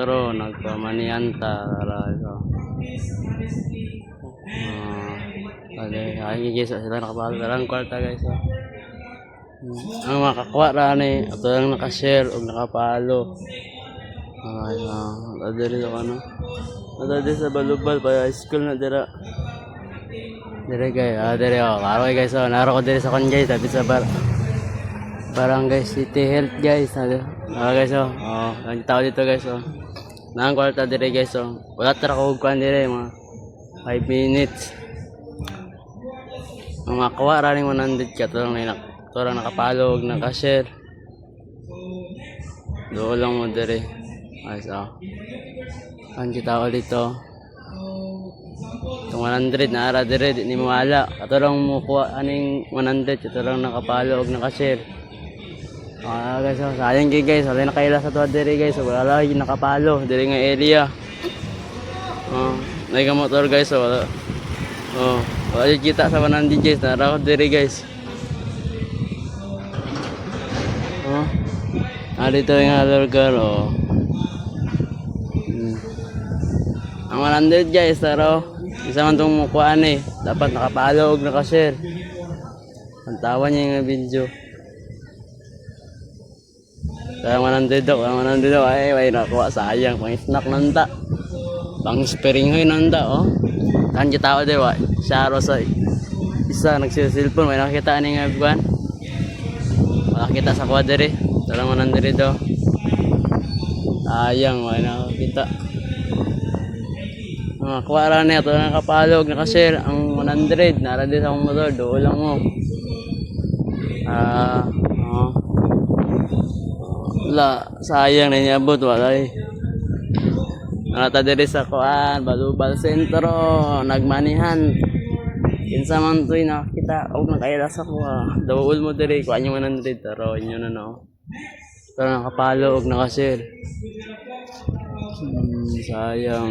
Pero nagpamanianta talaga. Ay guys, sila nakapalo lang kwarta guys. Ang makakuha ra ni ato lang naka-share og nakapalo. Adiri sa ano. Adiri sa balubal pa high school na dira. Dire guys, dire karo guys, naro ko dire sa kon guys, sabi sa Barangay City Health guys. Guys ang tao dito guys Nang kwarta dire guys Wala tara ko kuan dire mga 5 minutes. Ang makakuha ra ning 100 ka to lang nakapalog naka-share. Do lang mo dire. Ay ang kita dito. Itong 100 na ara dire di ni mawala. Kato lang mo kuha aning 100 ito lang nakapalog naka-share. Guys, sayang guys, wala na kaila sa tuwa dire guys, wala lagi nakapalo dire nga area. Naga motor guys, wala. Wala kita sa 100 guys, nara ko dire guys. Dito yung lugar Ang 100 guys, taro. Isa man tong mukuhaan dapat nakapalo og naka-share. Ang tawa niya yung video. Kaya 100 daw, ay nakuha sayang, pang snack nanda, pang sparing hoy nanda Kanji tao de wa, syaro sa isa nagsisilpon, may nakita ni nga buwan. Makakita sa kwadere, talang 100 daw. Sayang, may nakakita. Kuha ra na ito, nakapalog, nakashare, ang 100, nara din sa akong motor, doon lang mo. Wala, sayang na niabot, wala Nata diri sa kuan, Balubal Sentro, nagmanihan. Kinsa man to'y nakita, og nakaila sa kuha. Dawul mo diri, kuha nyo 100, taro inyo na Pero nakapalo og nakashare. Sayang.